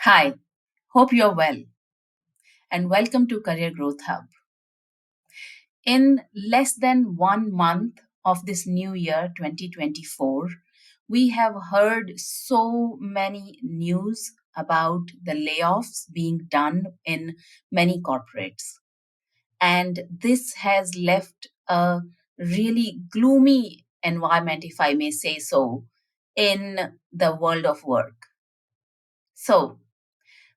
Hi, hope you're well and welcome to Career Growth Hub. In less than 1 month of this new year, 2024, we have heard so many news about the layoffs being done in many corporates. And this has left a really gloomy environment, if I may say so, in the world of work. So,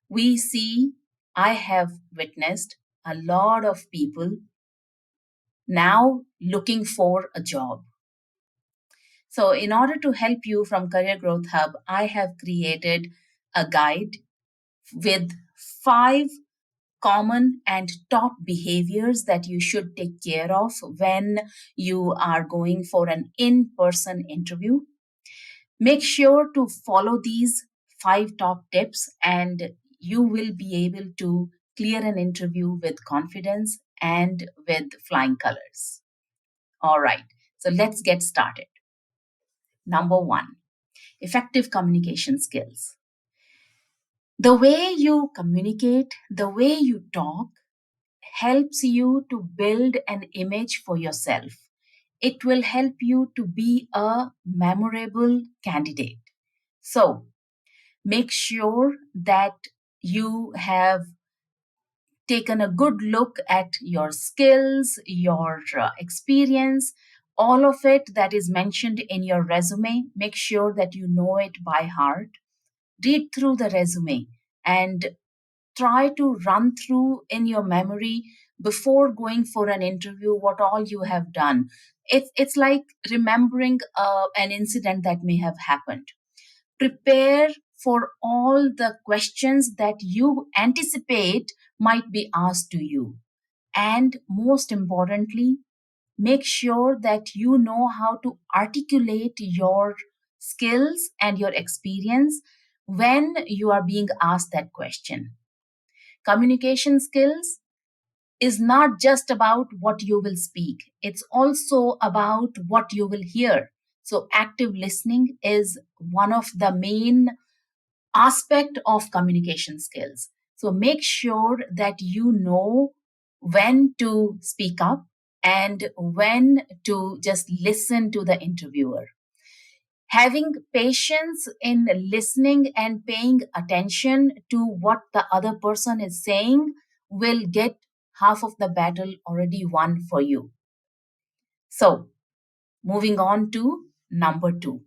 we see, I have witnessed a lot of people now looking for a job. So, in order to help you from Career Growth Hub, I have created a guide with 5 common and top behaviors that you should take care of when you are going for an in person interview. Make sure to follow these 5 top tips, and you will be able to clear an interview with confidence and with flying colors. All right, so let's get started. Number one, effective communication skills. The way you communicate, the way you talk, helps you to build an image for yourself. It will help you to be a memorable candidate. So, make sure that you have taken a good look at your skills, your experience, all of it that is mentioned in your resume. Make sure that you know it by heart. Read through the resume and try to run through in your memory before going for an interview what all you have done. It's like remembering an incident that may have happened. Prepare for all the questions that you anticipate might be asked to you. And most importantly, make sure that you know how to articulate your skills and your experience when you are being asked that question. Communication skills is not just about what you will speak, it's also about what you will hear. So, active listening is one of the main aspect of communication skills. So make sure that you know when to speak up and when to just listen to the interviewer. Having patience in listening and paying attention to what the other person is saying will get half of the battle already won for you. So, moving on to number two,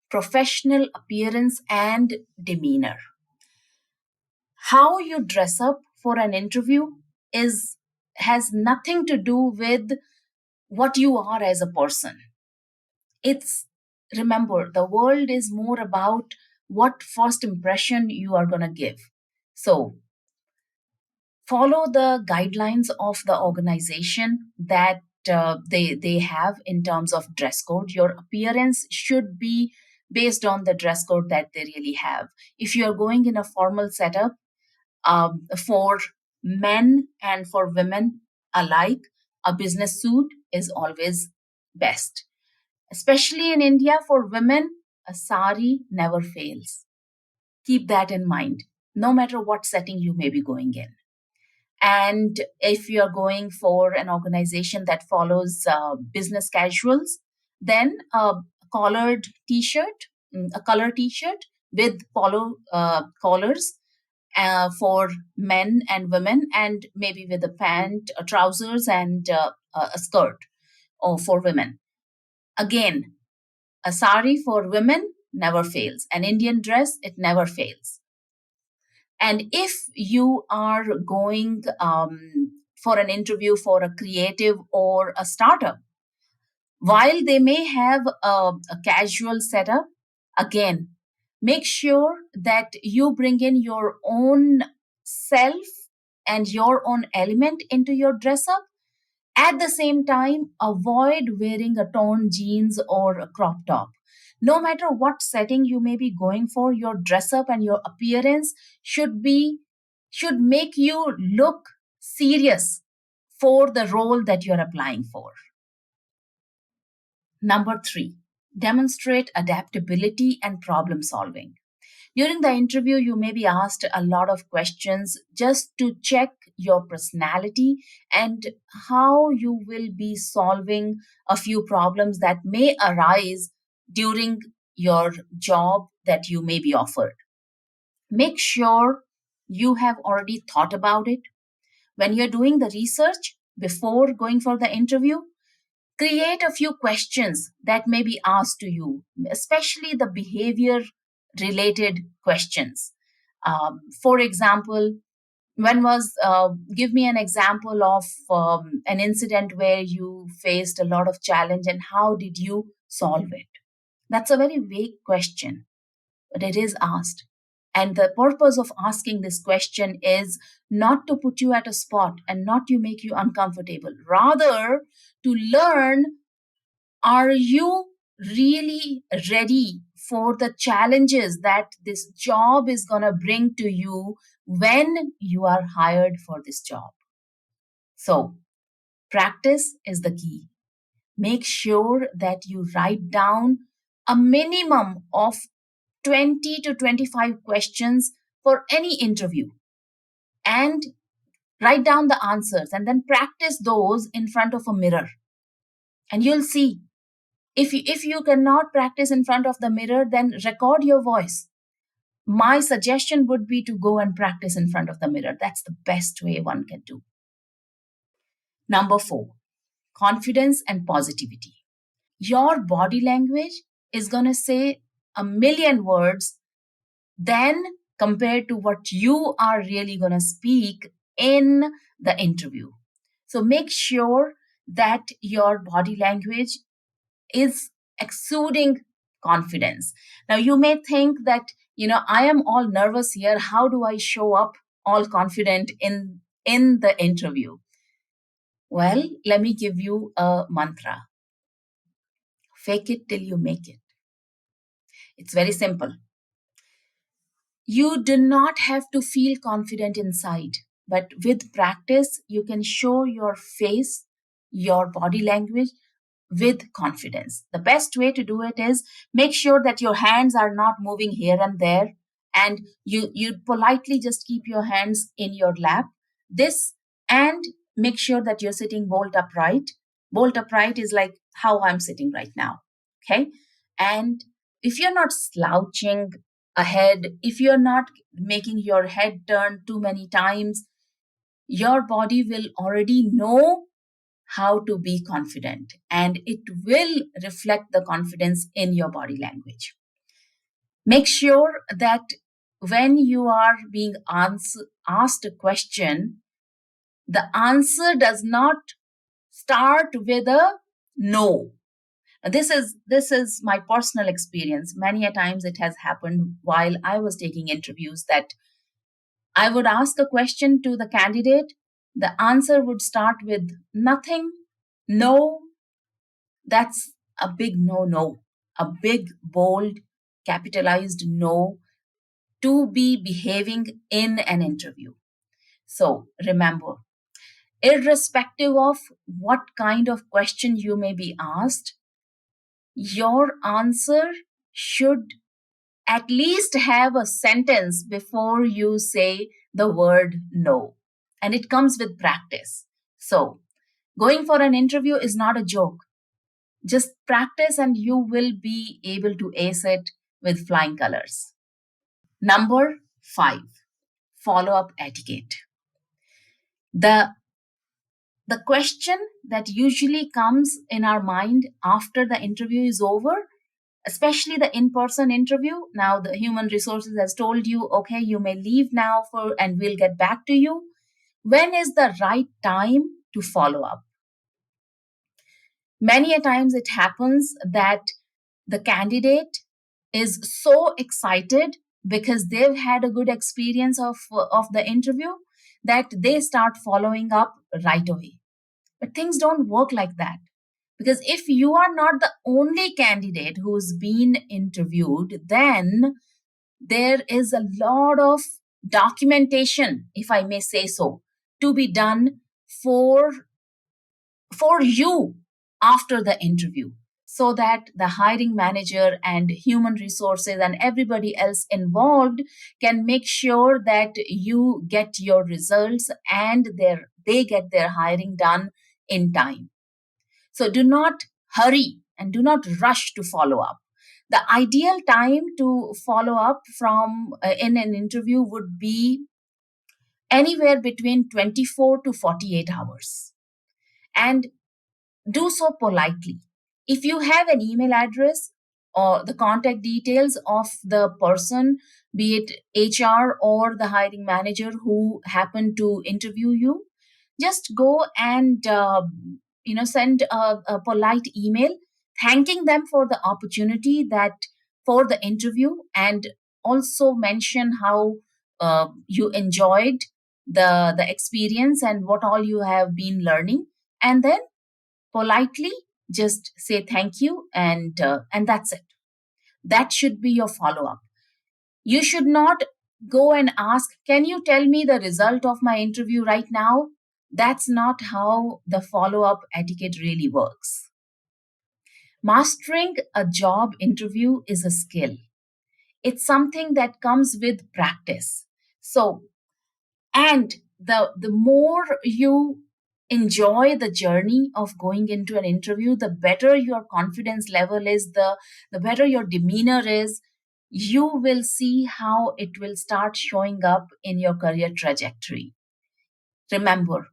professional appearance and demeanor. How you dress up for an interview is has nothing to do with what you are as a person. It's, remember, the world is more about what first impression you are going to give. So follow the guidelines of the organization that they have in terms of dress code. Your appearance should be based on the dress code that they really have. If you are going in a formal setup, for men and for women alike, a business suit is always best. Especially in India, for women, a sari never fails. Keep that in mind, no matter what setting you may be going in. And if you're going for an organization that follows business casuals, then a collared t shirt, a color t shirt with polo collars for men and women, and maybe with a pant, trousers, and a skirt or for women. Again, a sari for women never fails. An Indian dress, it never fails. And if you are going for an interview for a creative or a startup, while they may have a casual setup, again, make sure that you bring in your own self and your own element into your dress up. At the same time, avoid wearing a torn jeans or a crop top. No matter what setting you may be going for, your dress up and your appearance should make you look serious for the role that you're applying for. Number three, demonstrate adaptability and problem solving. During the interview, you may be asked a lot of questions just to check your personality and how you will be solving a few problems that may arise during your job that you may be offered. Make sure you have already thought about it. When you're doing the research before going for the interview, create a few questions that may be asked to you, especially the behavior related questions. For example, give me an example of an incident where you faced a lot of challenge and how did you solve it? That's a very vague question, but it is asked. And the purpose of asking this question is not to put you at a spot and not to make you uncomfortable, rather, to learn, are you really ready for the challenges that this job is going to bring to you when you are hired for this job? So, practice is the key. Make sure that you write down a minimum of 20 to 25 questions for any interview and write down the answers and then practice those in front of a mirror. And you'll see, if you cannot practice in front of the mirror, then record your voice. My suggestion would be to go and practice in front of the mirror. That's the best way one can do. Number 4, confidence and positivity. Your body language is going to say a million words than compared to what you are really going to speak in the interview. So make sure that your body language is exuding confidence. Now, you may think that, I am all nervous here. How do I show up all confident in the interview? Well, let me give you a mantra. Fake it till you make it. It's very simple. You do not have to feel confident inside, but with practice, you can show your face, your body language with confidence. The best way to do it is make sure that your hands are not moving here and there, and you politely just keep your hands in your lap. This, and make sure that you're sitting bolt upright. Bolt upright is like how I'm sitting right now. Okay? And if you're not slouching ahead, if you're not making your head turn too many times, your body will already know how to be confident and it will reflect the confidence in your body language. Make sure that when you are being asked a question, the answer does not start with a no. This is my personal experience. Many a times it has happened while I was taking interviews that I would ask a question to the candidate. The answer would start with nothing, no. That's a big no, no, a big, bold, capitalized no to be behaving in an interview. So remember, irrespective of what kind of question you may be asked, your answer should at least have a sentence before you say the word no. And it comes with practice. So, going for an interview is not a joke. Just practice and you will be able to ace it with flying colors. Number 5, follow up etiquette. The the question that usually comes in our mind after the interview is over, especially the in-person interview. Now the human resources has told you, okay, you may leave now for and we'll get back to you. When is the right time to follow up? Many a times it happens that the candidate is so excited because they've had a good experience of the interview that they start following up right away. But things don't work like that. Because if you are not the only candidate who's been interviewed, then there is a lot of documentation, if I may say so, to be done for you after the interview. so that the hiring manager and human resources and everybody else involved can make sure that you get your results and they get their hiring done in time. So do not hurry and do not rush to follow up. The ideal time to follow up from in an interview would be anywhere between 24 to 48 hours. And do so politely. If you have an email address or the contact details of the person, be it HR or the hiring manager who happened to interview you, just go and send a polite email thanking them for the opportunity that for the interview, and also mention how you enjoyed the experience and what all you have been learning, and then politely just say thank you, and that's it. That should be your follow up. You should not go and ask, can you tell me the result of my interview right now? That's not how the follow up etiquette really works. Mastering a job interview is a skill. It's something that comes with practice. So, and the more you enjoy the journey of going into an interview, the better your confidence level is, the better your demeanor is. You will see how it will start showing up in your career trajectory. Remember,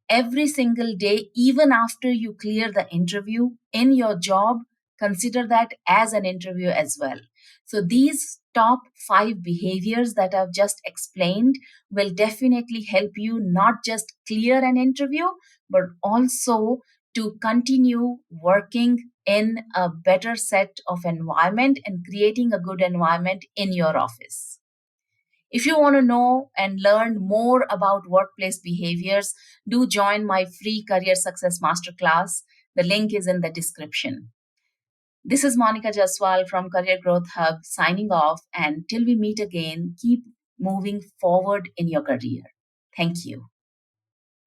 every single day, even after you clear the interview in your job, consider that as an interview as well. So, these top 5 behaviors that I've just explained will definitely help you not just clear an interview, but also to continue working in a better set of environment and creating a good environment in your office. If you want to know and learn more about workplace behaviors, do join my free Career Success Masterclass. The link is in the description. This is Monica Jaswal from Career Growth Hub signing off. And till we meet again, keep moving forward in your career. Thank you.